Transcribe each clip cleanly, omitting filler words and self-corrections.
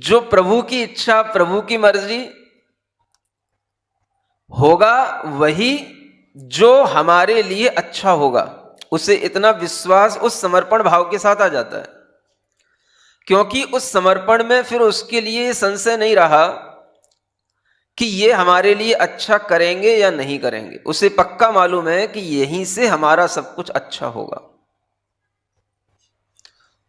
जो प्रभु की इच्छा, प्रभु की मर्जी होगा वही जो हमारे लिए अच्छा होगा। उसे इतना विश्वास उस समर्पण भाव के साथ आ जाता है, क्योंकि उस समर्पण में फिर उसके लिए संशय नहीं रहा कि ये हमारे लिए अच्छा करेंगे या नहीं करेंगे। उसे पक्का मालूम है कि यहीं से हमारा सब कुछ अच्छा होगा।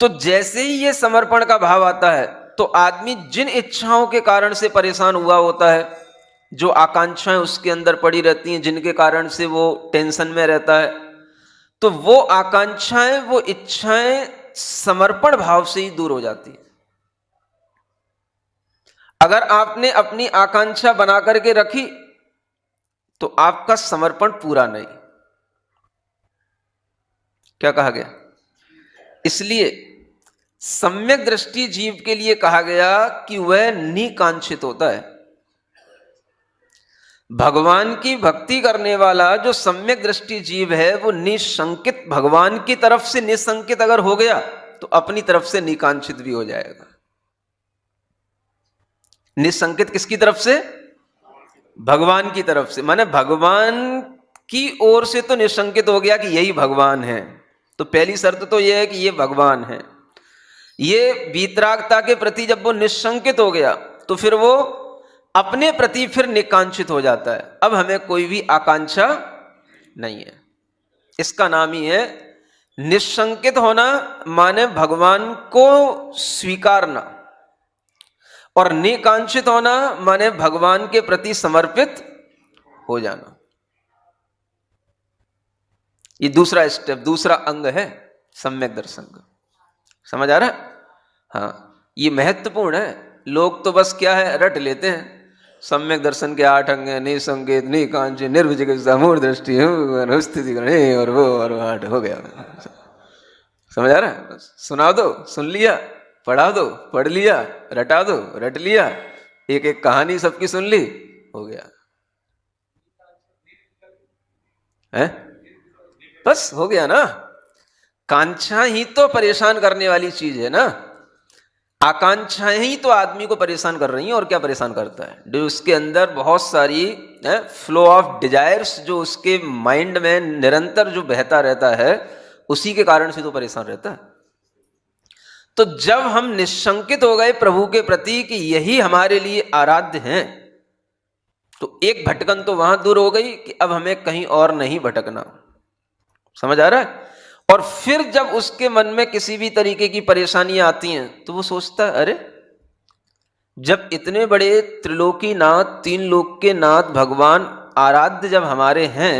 तो जैसे ही ये समर्पण का भाव आता है तो आदमी जिन इच्छाओं के कारण से परेशान हुआ होता है, जो आकांक्षाएं उसके अंदर पड़ी रहती हैं, जिनके कारण से वो टेंशन में रहता है, तो वो आकांक्षाएं, वो इच्छाएं समर्पण भाव से ही दूर हो जाती हैं। अगर आपने अपनी आकांक्षा बना करके रखी तो आपका समर्पण पूरा नहीं। क्या कहा गया? इसलिए सम्यक दृष्टि जीव के लिए कहा गया कि वह निकांक्षित होता है। भगवान की भक्ति करने वाला जो सम्यक दृष्टि जीव है वो निशंकित, भगवान की तरफ से निशंकित अगर हो गया तो अपनी तरफ से निकांक्षित भी हो जाएगा। निशंकित किसकी तरफ से? भगवान की तरफ से। माने भगवान की ओर से तो निशंकित हो गया कि यही भगवान है। तो पहली शर्त तो यह है कि ये भगवान है। ये वीतरागता के प्रति जब वो निशंकित हो गया तो फिर वो अपने प्रति फिर निकांक्षित हो जाता है। अब हमें कोई भी आकांक्षा नहीं है। इसका नाम ही है निशंकित होना, माने भगवान को स्वीकारना, और निकांक्षित होना माने भगवान के प्रति समर्पित हो जाना। ये दूसरा स्टेप, दूसरा अंग है सम्यक दर्शन का। समझ आ रहा है? हाँ, ये महत्वपूर्ण है। लोग तो बस क्या है, रट लेते हैं। सम्यक दर्शन के 8 अंग हैं, निसंकेत, निकांक्षित, निर्विजिकित्सा, मूढ़ दृष्टि, स्थिति और वो 8 हो गया। समझ आ रहा है? बस सुना दो, सुन लिया, पढ़ा दो, पढ़ लिया, रटा दो, रट लिया, एक एक कहानी सबकी सुन ली, हो गया है, बस हो गया ना। कांक्षा ही तो परेशान करने वाली चीज है ना। आकांक्षाएं ही तो आदमी को परेशान कर रही हैं। और क्या परेशान करता है? जो उसके अंदर बहुत सारी फ्लो ऑफ डिजायर्स जो उसके माइंड में निरंतर जो बहता रहता है, उसी के कारण से तो परेशान रहता है। तो जब हम निशंकित हो गए प्रभु के प्रति कि यही हमारे लिए आराध्य हैं, तो एक भटकन तो वहां दूर हो गई कि अब हमें कहीं और नहीं भटकना। समझ आ रहा है? और फिर जब उसके मन में किसी भी तरीके की परेशानियां आती हैं तो वो सोचता है, अरे जब इतने बड़े त्रिलोकी नाथ, 3 लोक के नाथ भगवान आराध्य जब हमारे हैं,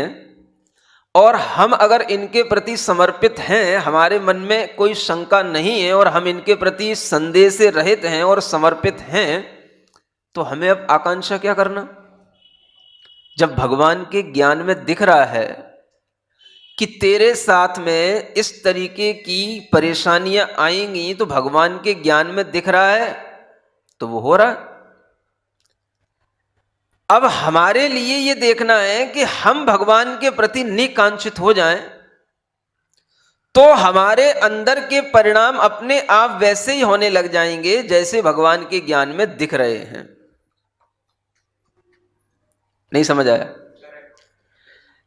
और हम अगर इनके प्रति समर्पित हैं, हमारे मन में कोई शंका नहीं है और हम इनके प्रति संदेह से रहित हैं और समर्पित हैं, तो हमें अब आकांक्षा क्या करना? जब भगवान के ज्ञान में दिख रहा है कि तेरे साथ में इस तरीके की परेशानियां आएंगी, तो भगवान के ज्ञान में दिख रहा है तो वो हो रहा है। अब हमारे लिए ये देखना है कि हम भगवान के प्रति निकांक्षित हो जाएं तो हमारे अंदर के परिणाम अपने आप वैसे ही होने लग जाएंगे जैसे भगवान के ज्ञान में दिख रहे हैं। नहीं समझ आया?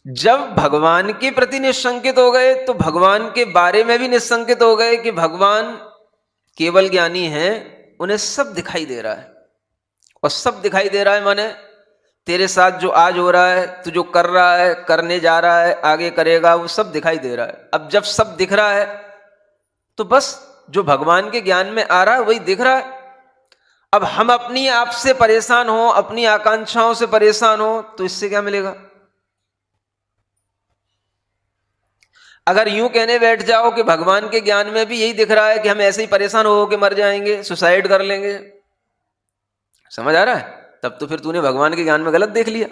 जब भगवान के प्रति निशंकित हो गए तो भगवान के बारे में भी निशंकित हो गए कि भगवान केवल ज्ञानी हैं, उन्हें सब दिखाई दे रहा है। और सब दिखाई दे रहा है माने तेरे साथ जो आज हो रहा है, तू जो कर रहा है, करने जा रहा है, आगे करेगा, वो सब दिखाई दे रहा है। अब जब सब दिख रहा है तो बस जो भगवान के ज्ञान में आ रहा है वही दिख रहा है। अब हम अपनी आप से परेशान हो, अपनी आकांक्षाओं से परेशान हो, तो इससे क्या मिलेगा? अगर यूं कहने बैठ जाओ कि भगवान के ज्ञान में भी यही दिख रहा है कि हम ऐसे ही परेशान हो के मर जाएंगे, सुसाइड कर लेंगे, समझ आ रहा है? तब तो फिर तूने भगवान के ज्ञान में गलत देख लिया।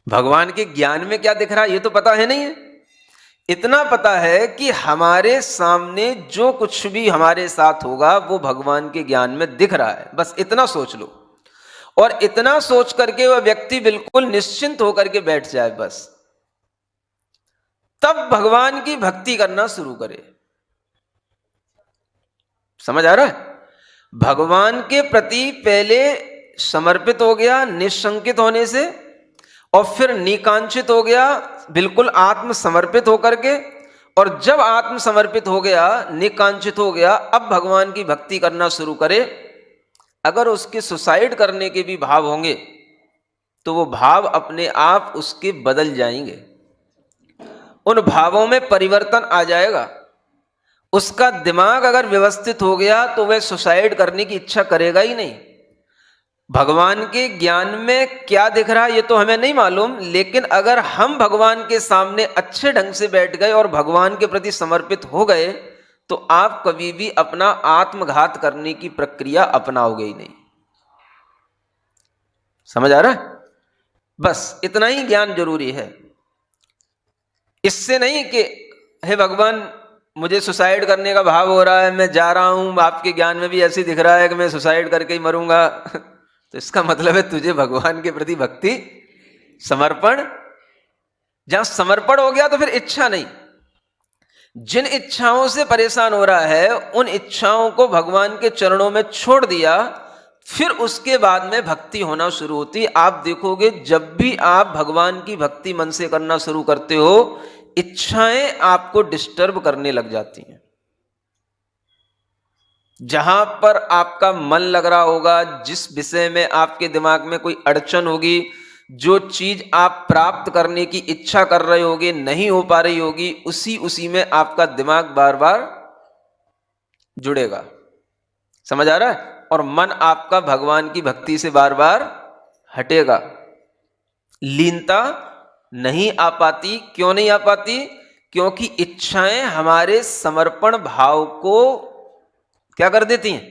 भगवान के ज्ञान में क्या दिख रहा है ये तो पता है नहीं है। इतना पता है कि हमारे सामने जो कुछ भी हमारे साथ होगा वो भगवान के ज्ञान में दिख रहा है, बस इतना सोच लो। और इतना सोच करके वह व्यक्ति बिल्कुल निश्चिंत होकर के बैठ जाए, बस तब भगवान की भक्ति करना शुरू करे। समझ आ रहा है? भगवान के प्रति पहले समर्पित हो गया निशंकित होने से, और फिर निकांक्षित हो गया बिल्कुल आत्मसमर्पित होकर के, और जब आत्मसमर्पित हो गया निकांक्षित हो गया, अब भगवान की भक्ति करना शुरू करे। अगर उसके सुसाइड करने के भी भाव होंगे तो वो भाव अपने आप उसके बदल जाएंगे, उन भावों में परिवर्तन आ जाएगा। उसका दिमाग अगर व्यवस्थित हो गया तो वह सुसाइड करने की इच्छा करेगा ही नहीं। भगवान के ज्ञान में क्या दिख रहा है ये तो हमें नहीं मालूम, लेकिन अगर हम भगवान के सामने अच्छे ढंग से बैठ गए और भगवान के प्रति समर्पित हो गए तो आप कभी भी अपना आत्मघात करने की प्रक्रिया अपनाओगे ही नहीं। समझ आ रहा है? बस इतना ही ज्ञान जरूरी है। इससे नहीं कि हे भगवान मुझे सुसाइड करने का भाव हो रहा है, मैं जा रहा हूं, आपके ज्ञान में भी ऐसे दिख रहा है कि मैं सुसाइड करके ही मरूंगा तो इसका मतलब है तुझे भगवान के प्रति भक्ति समर्पण, जहां समर्पण हो गया तो फिर इच्छा नहीं। जिन इच्छाओं से परेशान हो रहा है उन इच्छाओं को भगवान के चरणों में छोड़ दिया, फिर उसके बाद में भक्ति होना शुरू होती। आप देखोगे जब भी आप भगवान की भक्ति मन से करना शुरू करते हो, इच्छाएं आपको डिस्टर्ब करने लग जाती हैं। जहां पर आपका मन लग रहा होगा, जिस विषय में आपके दिमाग में कोई अड़चन होगी, जो चीज आप प्राप्त करने की इच्छा कर रहे होगे नहीं हो पा रही होगी, उसी में आपका दिमाग बार बार जुड़ेगा। समझ आ रहा है? और मन आपका भगवान की भक्ति से बार बार हटेगा। लीनता नहीं आ पाती। क्यों नहीं आ पाती? क्योंकि इच्छाएं हमारे समर्पण भाव को क्या कर देती हैं?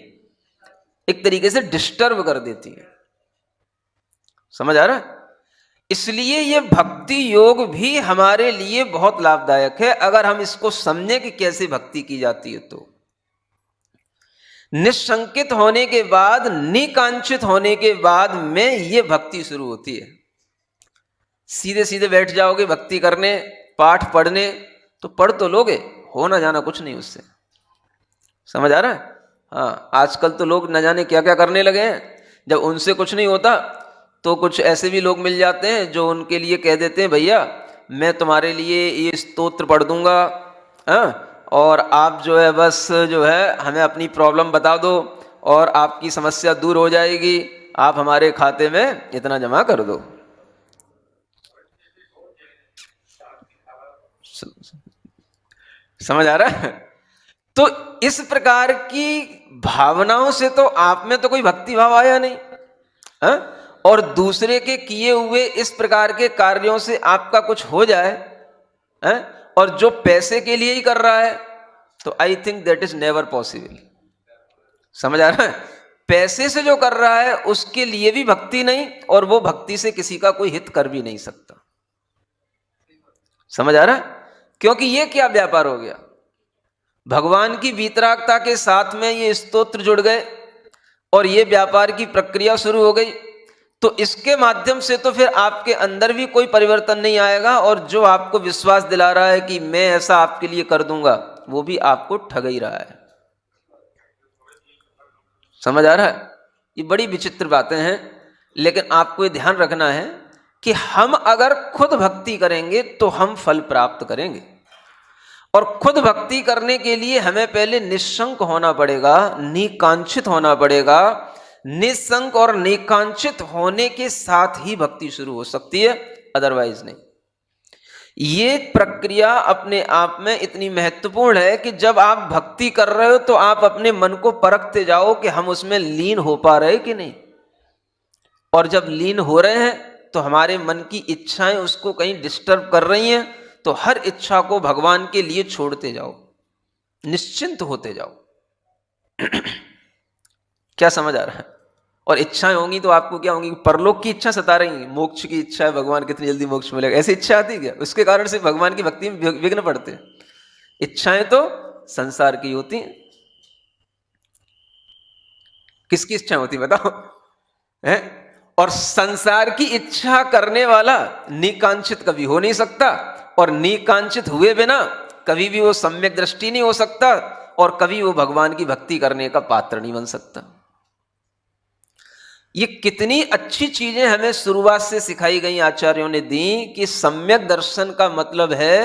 एक तरीके से डिस्टर्ब कर देती हैं। समझ आ रहा है? इसलिए ये भक्ति योग भी हमारे लिए बहुत लाभदायक है अगर हम इसको समझें कि कैसे भक्ति की जाती है। तो निशंकित होने के बाद, निकांक्षित होने के बाद में ये भक्ति शुरू होती है। सीधे सीधे बैठ जाओगे भक्ति करने, पाठ पढ़ने, तो पढ़ तो लोगे, होना जाना कुछ नहीं उससे। समझ आ रहा है? हाँ, आजकल तो लोग न जाने क्या क्या करने लगे हैं। जब उनसे कुछ नहीं होता तो कुछ ऐसे भी लोग मिल जाते हैं जो उनके लिए कह देते हैं भैया मैं तुम्हारे लिए ये स्तोत्र पढ़ दूंगा, हाँ, और आप जो है बस जो है हमें अपनी प्रॉब्लम बता दो और आपकी समस्या दूर हो जाएगी, आप हमारे खाते में इतना जमा कर दो। समझ आ रहा है? तो इस प्रकार की भावनाओं से तो आप में तो कोई भक्ति भाव आया नहीं, है? और दूसरे के किए हुए इस प्रकार के कार्यों से आपका कुछ हो जाए, है? और जो पैसे के लिए ही कर रहा है, तो I think that is never possible. समझ आ रहा है? पैसे से जो कर रहा है उसके लिए भी भक्ति नहीं, और वो भक्ति से किसी का कोई हित कर भी नहीं सकता। समझ आ रहा है? क्योंकि ये क्या व्यापार हो गया? भगवान की वीतरागता के साथ में ये स्तोत्र जुड़ गए और ये व्यापार की प्रक्रिया शुरू हो गई। तो इसके माध्यम से तो फिर आपके अंदर भी कोई परिवर्तन नहीं आएगा, और जो आपको विश्वास दिला रहा है कि मैं ऐसा आपके लिए कर दूंगा, वो भी आपको ठग ही रहा है। समझ आ रहा है? ये बड़ी विचित्र बातें हैं, लेकिन आपको ये ध्यान रखना है कि हम अगर खुद भक्ति करेंगे तो हम फल प्राप्त करेंगे। और खुद भक्ति करने के लिए हमें पहले निशंक होना पड़ेगा, निकांक्षित होना पड़ेगा। निशंक और निकांक्षित होने के साथ ही भक्ति शुरू हो सकती है, अदरवाइज नहीं। ये प्रक्रिया अपने आप में इतनी महत्वपूर्ण है कि जब आप भक्ति कर रहे हो तो आप अपने मन को परखते जाओ कि हम उसमें लीन हो पा रहे कि नहीं। और जब लीन हो रहे हैं तो हमारे मन की इच्छाएं उसको कहीं डिस्टर्ब कर रही हैं, तो हर इच्छा को भगवान के लिए छोड़ते जाओ, निश्चिंत होते जाओ। क्या समझ आ रहा है? और इच्छाएं होंगी तो आपको क्या होंगी? परलोक की इच्छा सता रही, मोक्ष की इच्छा है, भगवान कितनी जल्दी मोक्ष मिलेगा, ऐसी इच्छा आती क्या? उसके कारण से भगवान की भक्ति में विघ्न पड़ते हैं। इच्छाएं तो संसार की होती हैं। किसकी इच्छा होती बताओ? है? और संसार की इच्छा करने वाला निकांक्षित कभी हो नहीं सकता, और निकांक्षित हुए बिना कभी भी वो सम्यक दृष्टि नहीं हो सकता, और कभी वो भगवान की भक्ति करने का पात्र नहीं बन सकता। ये कितनी अच्छी चीजें हमें शुरुआत से सिखाई गई आचार्यों ने दी कि सम्यक दर्शन का मतलब है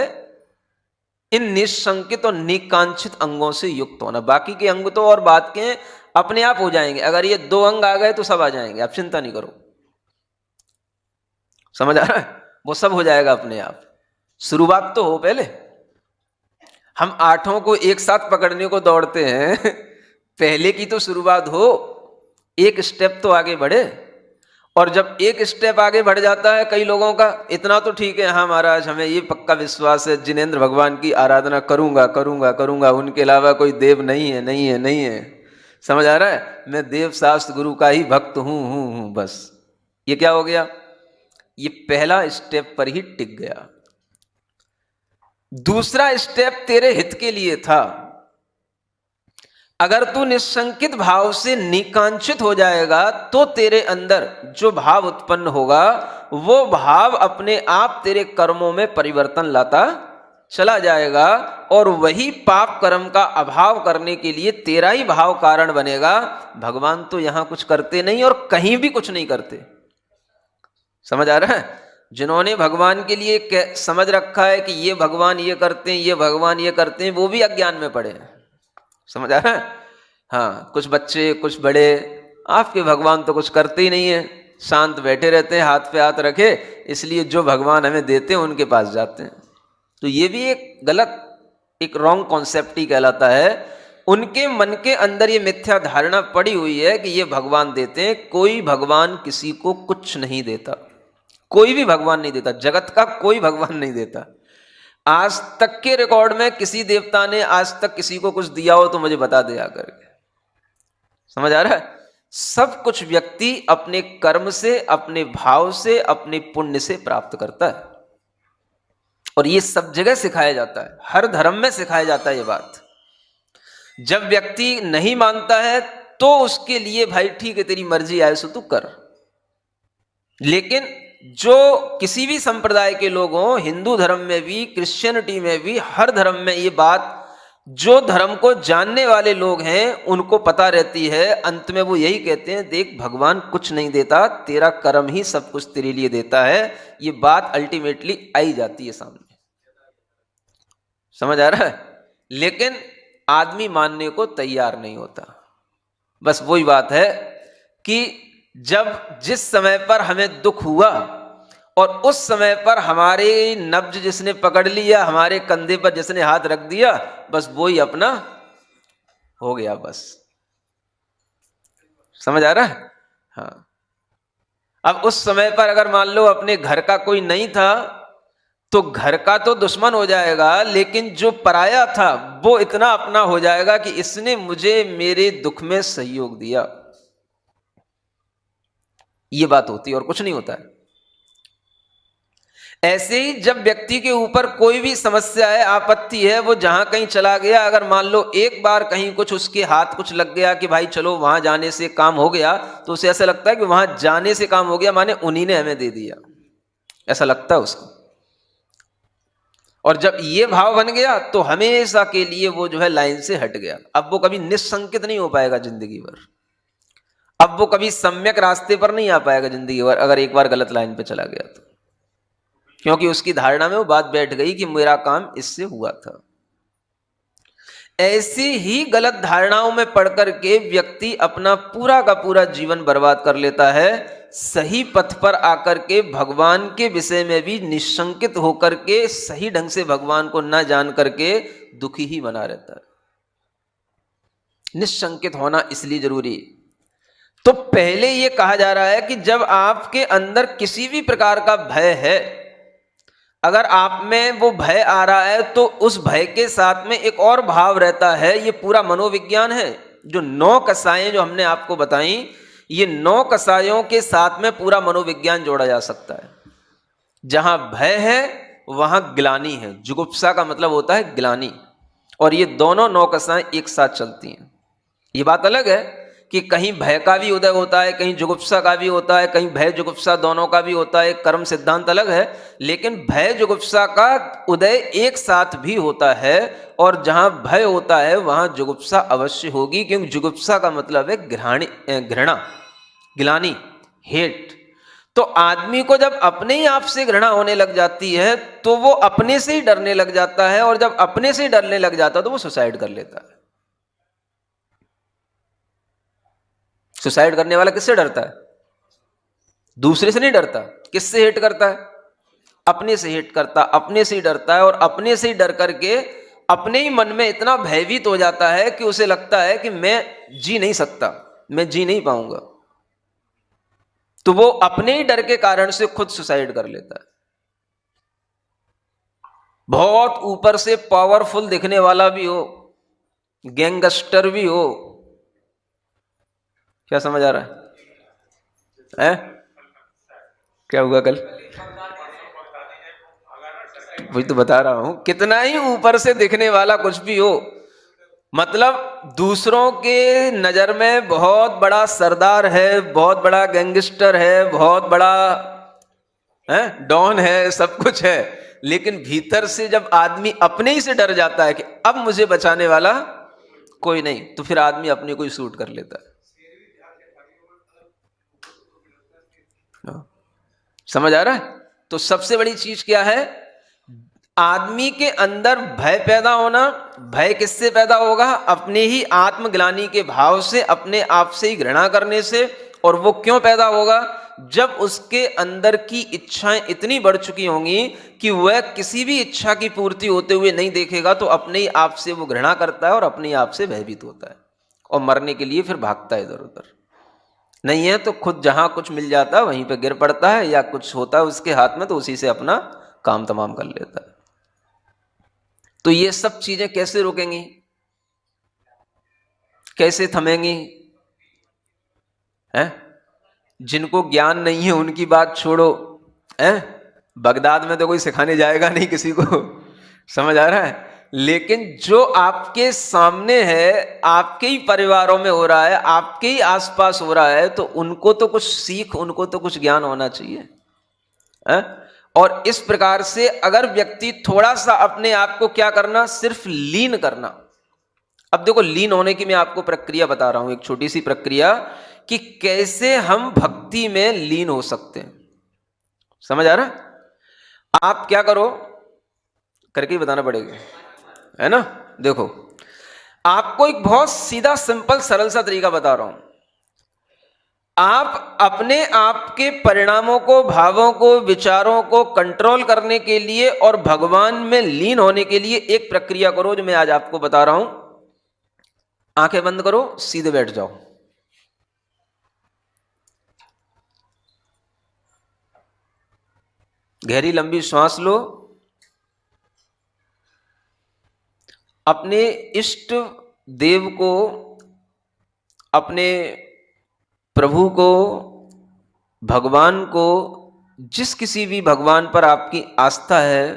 इन निशंकित और निकांक्षित अंगों से युक्त होना। बाकी के अंग तो और बात के अपने आप हो जाएंगे, अगर ये 2 अंग आ गए तो सब आ जाएंगे, आप चिंता नहीं करो। समझ आ रहा है? वो सब हो जाएगा अपने आप। शुरुआत तो हो पहले। हम 8 को एक साथ पकड़ने को दौड़ते हैं, पहले की तो शुरुआत हो, एक स्टेप तो आगे बढ़े। और जब एक स्टेप आगे बढ़ जाता है कई लोगों का, इतना तो ठीक है, हाँ महाराज हमें ये पक्का विश्वास है जिनेंद्र भगवान की आराधना करूंगा करूंगा करूंगा, उनके अलावा कोई देव नहीं है नहीं है नहीं है। समझ आ रहा है? मैं देव शास्त्र गुरु का ही भक्त हूं, बस। ये क्या हो गया? ये पहला स्टेप पर ही टिक गया। दूसरा स्टेप तेरे हित के लिए था। अगर तू निशंकित भाव से निकांक्षित हो जाएगा तो तेरे अंदर जो भाव उत्पन्न होगा वो भाव अपने आप तेरे कर्मों में परिवर्तन लाता चला जाएगा, और वही पाप कर्म का अभाव करने के लिए तेरा ही भाव कारण बनेगा। भगवान तो यहां कुछ करते नहीं और कहीं भी कुछ नहीं करते। समझ आ रहा है? जिन्होंने भगवान के लिए समझ रखा है कि ये भगवान ये करते हैं, ये भगवान ये करते हैं, वो भी अज्ञान में पड़े हैं। समझ आ रहा है? हाँ, कुछ बच्चे कुछ बड़े, आपके भगवान तो कुछ करते ही नहीं है, शांत बैठे रहते हैं, हाथ पे हाथ रखे, इसलिए जो भगवान हमें देते हैं उनके पास जाते हैं। तो ये भी एक गलत, एक रॉन्ग कॉन्सेप्ट ही कहलाता है। उनके मन के अंदर ये मिथ्या धारणा पड़ी हुई है कि ये भगवान देते हैं। कोई भगवान किसी को कुछ नहीं देता, कोई भी भगवान नहीं देता, जगत का कोई भगवान नहीं देता। आज तक के रिकॉर्ड में किसी देवता ने आज तक किसी को कुछ दिया हो तो मुझे बता दे आकर के। समझ आ रहा है? सब कुछ व्यक्ति अपने कर्म से, अपने भाव से, अपने पुण्य से प्राप्त करता है, और ये सब जगह सिखाया जाता है, हर धर्म में सिखाया जाता है ये बात। जब व्यक्ति नहीं मानता है तो उसके लिए भाई ठीक है तेरी मर्जी आए सो तू कर, लेकिन जो किसी भी संप्रदाय के लोग हों, हिंदू धर्म में भी, क्रिश्चियनिटी में भी, हर धर्म में ये बात जो धर्म को जानने वाले लोग हैं उनको पता रहती है। अंत में वो यही कहते हैं, देख भगवान कुछ नहीं देता, तेरा कर्म ही सब कुछ तेरे लिए देता है। ये बात अल्टीमेटली आई जाती है सामने। समझ आ रहा है? लेकिन आदमी मानने को तैयार नहीं होता। बस वही बात है कि जब जिस समय पर हमें दुख हुआ और उस समय पर हमारे नब्ज जिसने पकड़ लिया, हमारे कंधे पर जिसने हाथ रख दिया, बस वही अपना हो गया बस। समझ आ रहा है? हाँ। अब उस समय पर अगर मान लो अपने घर का कोई नहीं था तो घर का तो दुश्मन हो जाएगा, लेकिन जो पराया था वो इतना अपना हो जाएगा कि इसने मुझे मेरे दुख में सहयोग दिया। ये बात होती है और कुछ नहीं होता है। ऐसे ही जब व्यक्ति के ऊपर कोई भी समस्या है, आपत्ति है, वो जहां कहीं चला गया, अगर मान लो एक बार कहीं कुछ उसके हाथ कुछ लग गया कि भाई चलो वहां जाने से काम हो गया, तो उसे ऐसा लगता है कि वहां जाने से काम हो गया माने उन्हीं ने हमें दे दिया, ऐसा लगता है उसको। और जब ये भाव बन गया तो हमेशा के लिए वो जो है लाइन से हट गया। अब वो कभी निशंकित नहीं हो पाएगा जिंदगी भर, अब वो कभी सम्यक रास्ते पर नहीं आ पाएगा जिंदगी भर, अगर एक बार गलत लाइन पे चला गया तो, क्योंकि उसकी धारणा में वो बात बैठ गई कि मेरा काम इससे हुआ था। ऐसी ही गलत धारणाओं में पढ़कर के व्यक्ति अपना पूरा का पूरा जीवन बर्बाद कर लेता है। सही पथ पर आकर के भगवान के विषय में भी निशंकित होकर के सही ढंग से भगवान को न जान करके दुखी ही बना रहता है। निशंकित होना इसलिए जरूरी। तो पहले यह कहा जा रहा है कि जब आपके अंदर किसी भी प्रकार का भय है, अगर आप में वो भय आ रहा है तो उस भय के साथ में एक और भाव रहता है। ये पूरा मनोविज्ञान है। जो 9 कसाएं जो हमने आपको बताई, ये 9 कसायों के साथ में पूरा मनोविज्ञान जोड़ा जा सकता है। जहां भय है वहां ग्लानि है। जुगुप्सा का मतलब होता है ग्लानि, और ये दोनों 9 कसाएं एक साथ चलती हैं। ये बात अलग है कि कहीं भय का भी उदय होता है, कहीं जुगुप्सा का भी होता है, कहीं भय जुगुप्सा दोनों का भी होता है। कर्म सिद्धांत अलग है, लेकिन भय जुगुप्सा का उदय एक साथ भी होता है। और जहां भय होता है वहां जुगुप्सा अवश्य होगी, क्योंकि जुगुप्सा का मतलब है घृणा, गिलानी, हेट। तो आदमी को जब अपने ही आप से घृणा होने लग जाती है तो वो अपने से ही डरने लग जाता है, और जब अपने से ही डरने लग जाता है तो वो सुसाइड कर लेता है। सुसाइड करने वाला किससे डरता है? दूसरे से नहीं डरता। किससे हेट करता है? अपने से हेट करता, अपने से ही डरता है। और अपने से ही डर करके अपने ही मन में इतना भयभीत हो जाता है कि उसे लगता है कि मैं जी नहीं सकता, मैं जी नहीं पाऊंगा। तो वो अपने ही डर के कारण से खुद सुसाइड कर लेता है। बहुत ऊपर से पावरफुल दिखने वाला भी हो, गैंगस्टर भी हो, क्या समझ आ रहा है? क्या हुआ कल? वही तो बता रहा हूं, कितना ही ऊपर से दिखने वाला कुछ भी हो, मतलब दूसरों के नजर में बहुत बड़ा सरदार है, बहुत बड़ा गैंगस्टर है, बहुत बड़ा डॉन है, सब कुछ है, लेकिन भीतर से जब आदमी अपने ही से डर जाता है कि अब मुझे बचाने वाला कोई नहीं, तो फिर आदमी अपने को ही शूट कर लेता है। समझ आ रहा है? तो सबसे बड़ी चीज क्या है? आदमी के अंदर भय पैदा होना। भय किससे पैदा होगा? अपने ही आत्मग्लानि के भाव से, अपने आप से ही घृणा करने से। और वो क्यों पैदा होगा? जब उसके अंदर की इच्छाएं इतनी बढ़ चुकी होंगी कि वह किसी भी इच्छा की पूर्ति होते हुए नहीं देखेगा, तो अपने ही आप से वो घृणा करता है और अपने ही आप से भयभीत होता है और मरने के लिए फिर भागता है इधर उधर। नहीं है तो खुद जहां कुछ मिल जाता है वहीं पे गिर पड़ता है, या कुछ होता है उसके हाथ में तो उसी से अपना काम तमाम कर लेता है। तो ये सब चीजें कैसे रुकेंगी, कैसे थमेंगी? हैं? जिनको ज्ञान नहीं है उनकी बात छोड़ो, हैं? बगदाद में तो कोई सिखाने जाएगा नहीं किसी को, समझ आ रहा है? लेकिन जो आपके सामने है, आपके ही परिवारों में हो रहा है, आपके ही आसपास हो रहा है, तो उनको तो कुछ सीख, उनको तो कुछ ज्ञान होना चाहिए, हैं? और इस प्रकार से अगर व्यक्ति थोड़ा सा अपने आप को क्या करना, सिर्फ लीन करना। अब देखो, लीन होने की मैं आपको प्रक्रिया बता रहा हूं, एक छोटी सी प्रक्रिया कि कैसे हम भक्ति में लीन हो सकते हैं। समझ आ रहा? आप क्या करो, करके ही बताना पड़ेगा, है ना? देखो, आपको एक बहुत सीधा सिंपल सरल सा तरीका बता रहा हूं। आप अपने आप के परिणामों को, भावों को, विचारों को कंट्रोल करने के लिए और भगवान में लीन होने के लिए एक प्रक्रिया करो जो मैं आज आपको बता रहा हूं। आंखें बंद करो, सीधे बैठ जाओ। गहरी लंबी श्वास लो। अपने इष्ट देव को, अपने प्रभु को, भगवान को, जिस किसी भी भगवान पर आपकी आस्था है,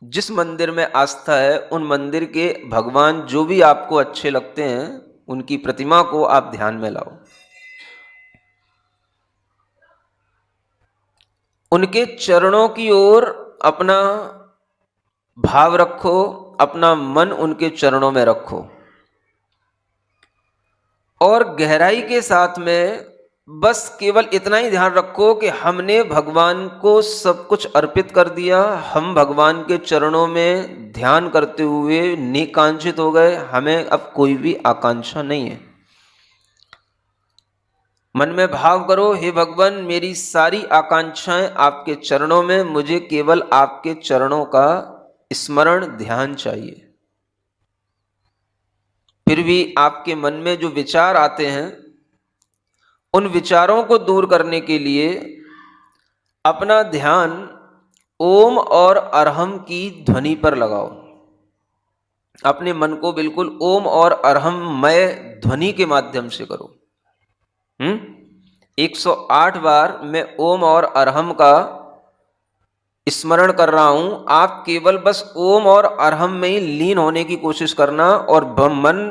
जिस मंदिर में आस्था है, उन मंदिर के भगवान जो भी आपको अच्छे लगते हैं उनकी प्रतिमा को आप ध्यान में लाओ। उनके चरणों की ओर अपना भाव रखो, अपना मन उनके चरणों में रखो और गहराई के साथ में बस केवल इतना ही ध्यान रखो कि हमने भगवान को सब कुछ अर्पित कर दिया, हम भगवान के चरणों में ध्यान करते हुए निकांक्षित हो गए, हमें अब कोई भी आकांक्षा नहीं है। मन में भाव करो, हे भगवान, मेरी सारी आकांक्षाएं आपके चरणों में, मुझे केवल आपके चरणों का स्मरण ध्यान चाहिए। फिर भी आपके मन में जो विचार आते हैं उन विचारों को दूर करने के लिए अपना ध्यान ओम और अरहम की ध्वनि पर लगाओ। अपने मन को बिल्कुल ओम और अरहममय ध्वनि के माध्यम से करो। 108 बार मैं ओम और अरहम का स्मरण कर रहा हूं, आप केवल बस ओम और अरहम में ही लीन होने की कोशिश करना और मन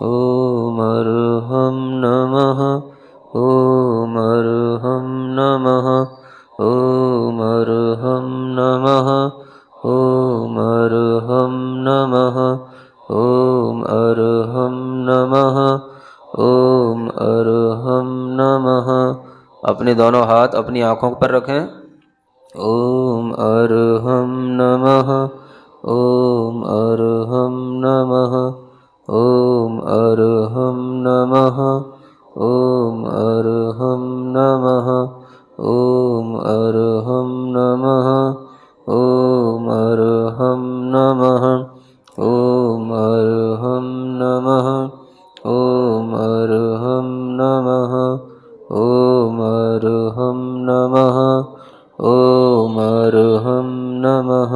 ॐ अर्हं नमः। ॐ अर्हं नमः। ॐ अर्हं नमः। ॐ अर्हं नमः। ॐ अर्हं नमः। ॐ अर्हं नमः। अपने दोनों हाथ अपनी आँखों पर रखें। ॐ अर्हं नमः। ॐ अर्हं नमः। ॐ अर्हं नमः। ॐ अर्हं नमः। ॐ अर्हं नमः। ॐ अर्हं नमः। ॐ अर्हं नमः। ॐ अर्हं नमः। ॐ अर्हं नमः। ॐ अर्हं नमः।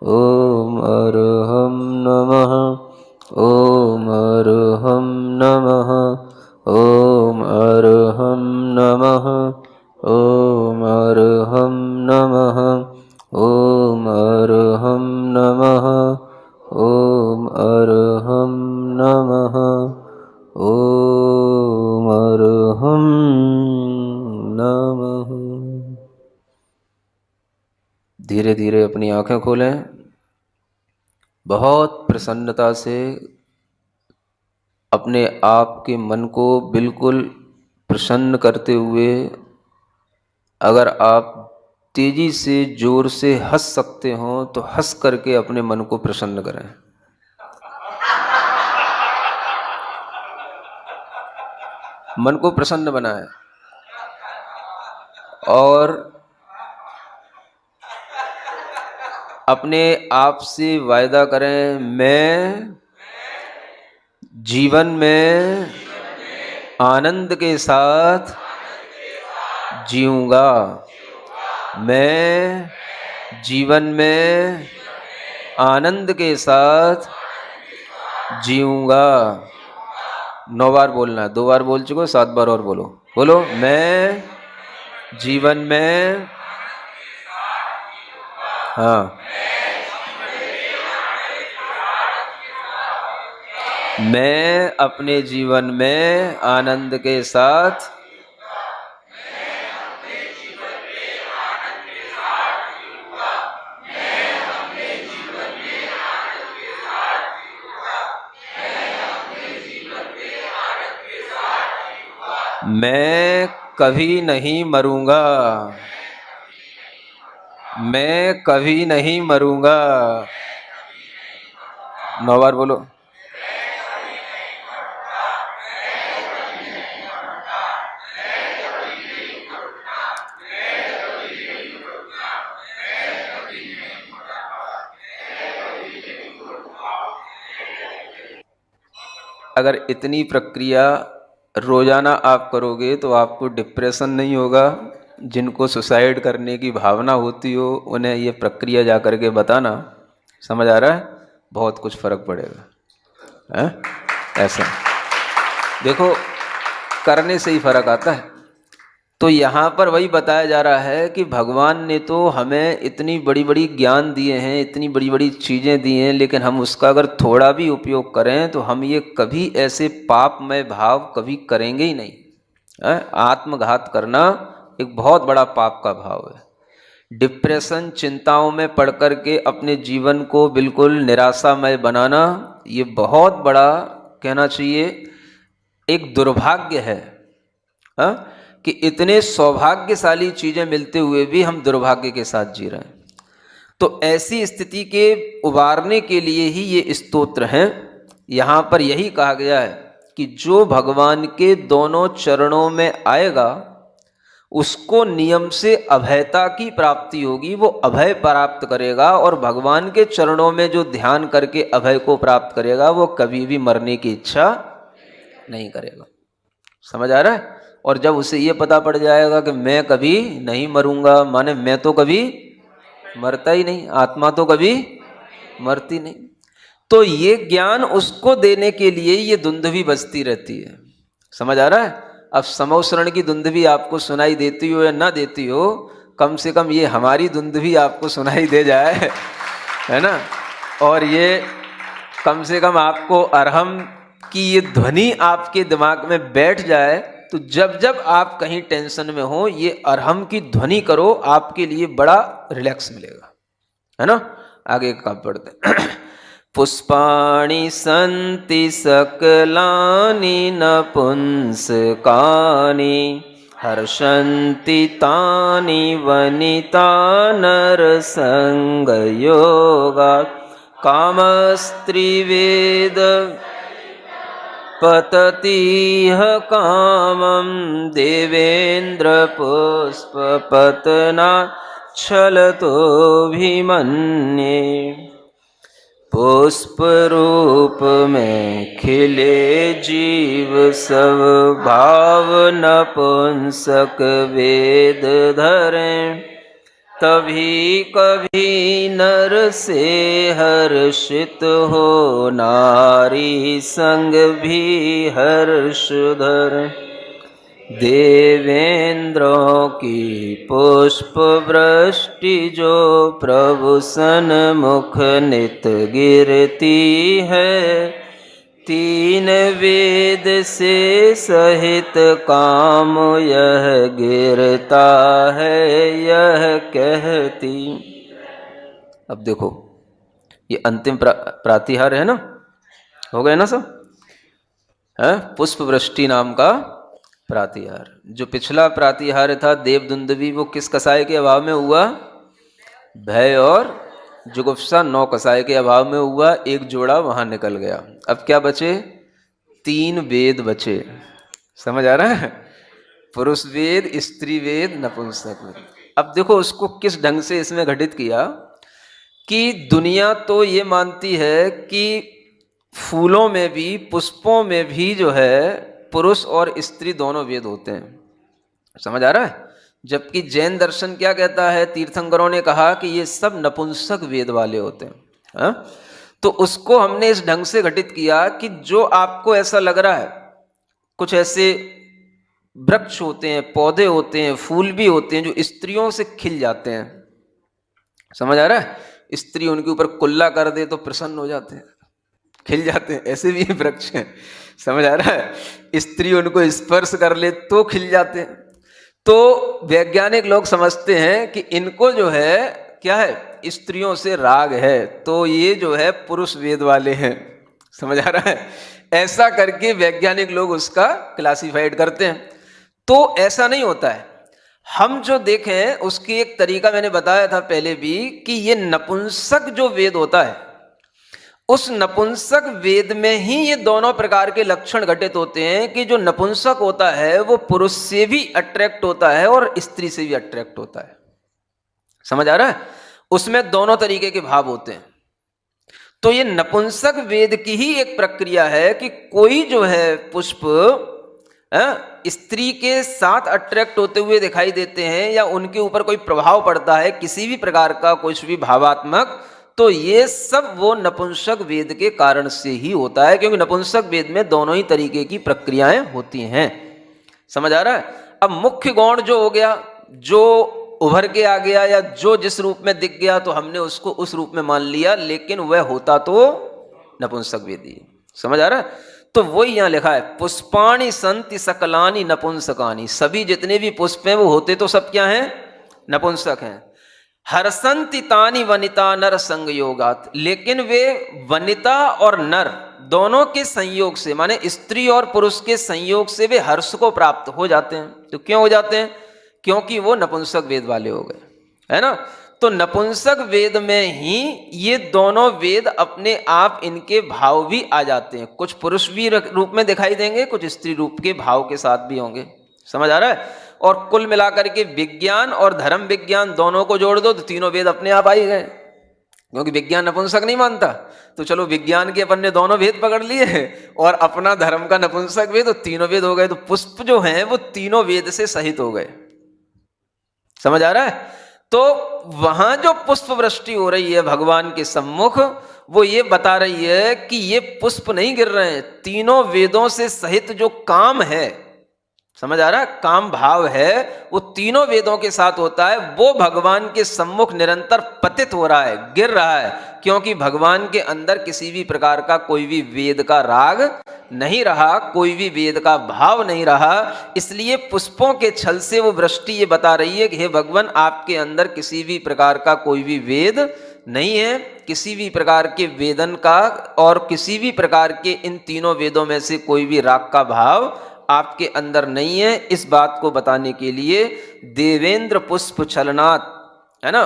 ॐ अर्हं नमः। ॐ अर्हं नमः। ॐ अर्हं नमः। ॐ अर्हं नमः। ॐ अर्हं नमः। ॐ अर्हं नमः। ॐ अर्हं नमः। धीरे धीरे अपनी आंखें खोलें। बहुत प्रसन्नता से अपने आप के मन को बिल्कुल प्रसन्न करते हुए, अगर आप तेजी से जोर से हंस सकते हो तो हंस करके अपने मन को प्रसन्न करें। मन को प्रसन्न बनाएं और अपने आप से वायदा करें, मैं जीवन में आनंद के साथ जीऊंगा। मैं जीवन में आनंद के साथ जीऊंगा। 9 बार बोलना है, 2 बार बोल चुके हो, 7 बार और बोलो। बोलो, मैं जीवन में, हाँ, मैं अपने जीवन में आनंद के साथ, मैं कभी नहीं मरूंगा। मैं कभी नहीं मरूंगा। 9 बार बोलो। अगर इतनी प्रक्रिया रोजाना आप करोगे तो आपको डिप्रेशन नहीं होगा। जिनको सुसाइड करने की भावना होती हो उन्हें ये प्रक्रिया जा कर के बताना। समझ आ रहा है? बहुत कुछ फर्क पड़ेगा। है ऐसा, देखो करने से ही फर्क आता है। तो यहाँ पर वही बताया जा रहा है कि भगवान ने तो हमें इतनी बड़ी बड़ी ज्ञान दिए हैं, इतनी बड़ी बड़ी चीज़ें दी हैं, लेकिन हम उसका अगर थोड़ा भी उपयोग करें तो हम ये कभी ऐसे पापमय भाव कभी करेंगे ही नहीं। आत्मघात करना एक बहुत बड़ा पाप का भाव है। डिप्रेशन, चिंताओं में पड़ कर के अपने जीवन को बिल्कुल निराशामय बनाना, ये बहुत बड़ा, कहना चाहिए, एक दुर्भाग्य है। कि इतने सौभाग्यशाली चीज़ें मिलते हुए भी हम दुर्भाग्य के साथ जी रहे हैं। तो ऐसी स्थिति के उबारने के लिए ही ये स्तोत्र हैं। यहाँ पर यही कहा गया है कि जो भगवान के दोनों चरणों में आएगा उसको नियम से अभयता की प्राप्ति होगी। वो अभय प्राप्त करेगा और भगवान के चरणों में जो ध्यान करके अभय को प्राप्त करेगा वो कभी भी मरने की इच्छा नहीं करेगा। समझ आ रहा है? और जब उसे ये पता पड़ जाएगा कि मैं कभी नहीं मरूंगा, माने मैं तो कभी मरता ही नहीं, आत्मा तो कभी मरती नहीं, तो ये ज्ञान उसको देने के लिए ये धुंधवी बजती रहती है। समझ आ रहा है? अब समौसरण की धुंधवी आपको सुनाई देती हो या ना देती हो, कम से कम ये हमारी धुंधवी आपको सुनाई दे जाए, है ना। और ये कम से कम आपको अरहम कि ये ध्वनि आपके दिमाग में बैठ जाए, तो जब जब आप कहीं टेंशन में हो ये अरहम की ध्वनि करो, आपके लिए बड़ा रिलैक्स मिलेगा, है ना। आगे का पढ़ते हैं। पुष्पाणि सन्ति सकलानि नपुंसकानि हर्षन्ति तानि वनिता नरसंगयोगात् कामस्त्रिवेद पततीह कामं देवेन्द्र पुष्पपतना छलतोऽभिमन्ये। पुष्प रूप में खिले जीव सब भाव नपुंसक वेद धरें, तभी कभी नर से हर्षित हो नारी संग भी हर्ष धर। देवेंद्रों की पुष्प वृष्टि जो प्रभु सन्मुख नित गिरती है, तीन वेद से सहित काम यह गिरता है यह कहती। अब देखो ये अंतिम प्रातिहार है ना, हो गए ना सब, है पुष्प वृष्टि नाम का प्रातिहार। जो पिछला प्रातिहार था देवदुंदुभी, वो किस कसाय के अभाव में हुआ? भय और जुगुप्सा 9 कसाय के अभाव में हुआ। एक जोड़ा वहां निकल गया। अब क्या बचे? 3 वेद बचे। समझ आ रहा है? पुरुष वेद, स्त्री वेद, नपुंसक वेद। अब देखो उसको किस ढंग से इसमें घटित किया कि दुनिया तो ये मानती है कि फूलों में भी, पुष्पों में भी जो है पुरुष और स्त्री दोनों वेद होते हैं। समझ आ रहा है? जबकि जैन दर्शन क्या कहता है, तीर्थंकरों ने कहा कि ये सब नपुंसक वेद वाले होते हैं। हा? तो उसको हमने इस ढंग से घटित किया कि जो आपको ऐसा लग रहा है, कुछ ऐसे वृक्ष होते हैं, पौधे होते हैं, फूल भी होते हैं जो स्त्रियों से खिल जाते हैं। समझ आ रहा है? स्त्री उनके ऊपर कुल्ला कर दे तो प्रसन्न हो जाते हैं, खिल जाते हैं। ऐसे भी वृक्ष हैं। समझ आ रहा है? स्त्री उनको स्पर्श कर ले तो खिल जाते हैं। तो वैज्ञानिक लोग समझते हैं कि इनको जो है क्या है, स्त्रियों से राग है, तो ये जो है पुरुष वेद वाले हैं। समझ आ रहा है? ऐसा करके वैज्ञानिक लोग उसका क्लासिफाइड करते हैं। तो ऐसा नहीं होता है। हम जो देखें उसकी एक तरीका मैंने बताया था पहले भी कि ये नपुंसक जो वेद होता है, उस नपुंसक वेद में ही ये दोनों प्रकार के लक्षण घटित होते हैं कि जो नपुंसक होता है वो पुरुष से भी अट्रैक्ट होता है और स्त्री से भी अट्रैक्ट होता है। समझ आ रहा है? उसमें दोनों तरीके के भाव होते हैं। तो ये नपुंसक वेद की ही एक प्रक्रिया है कि कोई जो है पुष्प स्त्री के साथ अट्रैक्ट होते हुए दिखाई देते हैं या उनके ऊपर कोई प्रभाव पड़ता है किसी भी प्रकार का, कुछ भी भावात्मक, तो ये सब वो नपुंसक वेद के कारण से ही होता है, क्योंकि नपुंसक वेद में दोनों ही तरीके की प्रक्रियाएं होती हैं। समझ आ रहा है? अब मुख्य गौण जो हो गया, जो उभर के आ गया या जो जिस रूप में दिख गया, तो हमने उसको उस रूप में मान लिया, लेकिन वह होता तो नपुंसक वेद ही। समझ आ रहा है? तो वही यहां लिखा है, पुष्पाणि संति सकलानि नपुंसकानि। सभी जितने भी पुष्प हैं वो होते तो सब क्या हैं? नपुंसक हैं। हर्षन्ति तानि वनिता नर संगयोगात्, लेकिन वे वनिता और नर दोनों के संयोग से, माने स्त्री और पुरुष के संयोग से वे हर्ष को प्राप्त हो जाते हैं। तो क्यों हो जाते हैं? क्योंकि वो नपुंसक वेद वाले हो गए, है ना। तो नपुंसक वेद में ही ये दोनों वेद अपने आप इनके भाव भी आ जाते हैं। कुछ पुरुष भी रूप में दिखाई देंगे, कुछ स्त्री रूप के भाव के साथ भी होंगे। समझ आ रहा है? और कुल मिलाकर के विज्ञान और धर्म विज्ञान दोनों को जोड़ दो तो तीनों वेद अपने आप आ ही गए। क्योंकि विज्ञान नपुंसक नहीं मानता, तो चलो विज्ञान के अपन ने दोनों वेद पकड़ लिए और अपना धर्म का नपुंसक वेद, तो तीनों वेद हो गए। तो पुष्प जो हैं वो तीनों वेद से सहित हो गए। समझ आ रहा है? तो वहां जो पुष्प वृष्टि हो रही है भगवान के सम्मुख, वो ये बता रही है कि ये पुष्प नहीं गिर रहे हैं, तीनों वेदों से सहित जो काम है, समझ आ रहा है, काम भाव है, वो तीनों वेदों के साथ होता है। वो भगवान के सम्मुख निरंतर पतित हो रहा है, गिर रहा है, क्योंकि भगवान के अंदर किसी भी प्रकार का कोई भी वेद का राग नहीं रहा, कोई भी वेद का भाव नहीं रहा। इसलिए पुष्पों के छल से वो वृष्टि ये बता रही है कि हे भगवान, आपके अंदर किसी भी प्रकार का कोई भी वेद नहीं है, किसी भी प्रकार के वेदन का और किसी भी प्रकार के इन तीनों वेदों में से कोई भी राग का भाव आपके अंदर नहीं है। इस बात को बताने के लिए देवेंद्र पुष्प छलनाथ, है ना,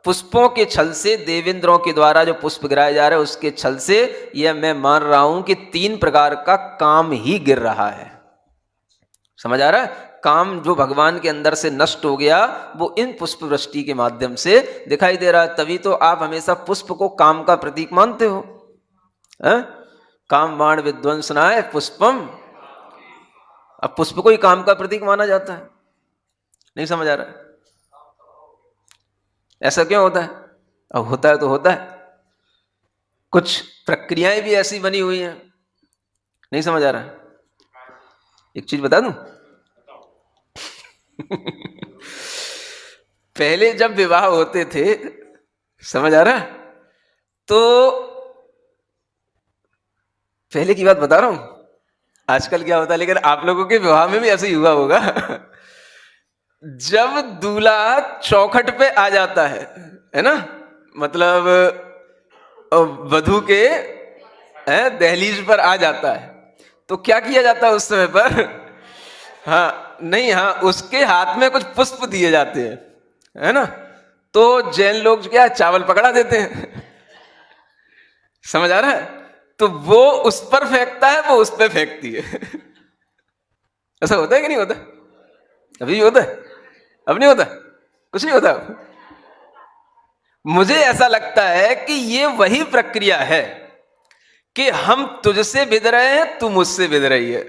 पुष्पों के छल से, देवेंद्रों के द्वारा जो पुष्प गिराए जा रहे हैं उसके छल से यह मैं मान रहा हूं कि 3 प्रकार का काम ही गिर रहा है। समझ आ रहा है? काम जो भगवान के अंदर से नष्ट हो गया वो इन पुष्प वृष्टि के माध्यम से दिखाई दे रहा है। तभी तो आप हमेशा पुष्प को काम का प्रतीक मानते हो, है? काम बाण विध्वंसनाय पुष्पम। अब पुष्प को ही काम का प्रतीक माना जाता है। नहीं समझ आ रहा है? ऐसा क्यों होता है? अब होता है तो होता है, कुछ प्रक्रियाएं भी ऐसी बनी हुई हैं। नहीं समझ आ रहा है? एक चीज बता दूं पहले जब विवाह होते थे, समझ आ रहा है, तो पहले की बात बता रहा हूं, आजकल क्या होता है, लेकिन आप लोगों के विवाह में भी ऐसे ही हुआ होगा जब दूल्हा चौखट पे आ जाता है ना, मतलब वधू के दहलीज पर आ जाता है, तो क्या किया जाता है उस समय पर? हाँ नहीं, हाँ, उसके हाथ में कुछ पुष्प दिए जाते हैं, है ना। तो जैन लोग क्या, चावल पकड़ा देते हैं समझ आ रहा है, तो वो उस पर फेंकता है, वो उस पर फेंकती है ऐसा होता है कि नहीं होता? अभी भी होता है? अब नहीं होता? कुछ नहीं होता? मुझे ऐसा लगता है कि ये वही प्रक्रिया है कि हम तुझसे बिद रहे हैं, तू मुझसे बिद रही है।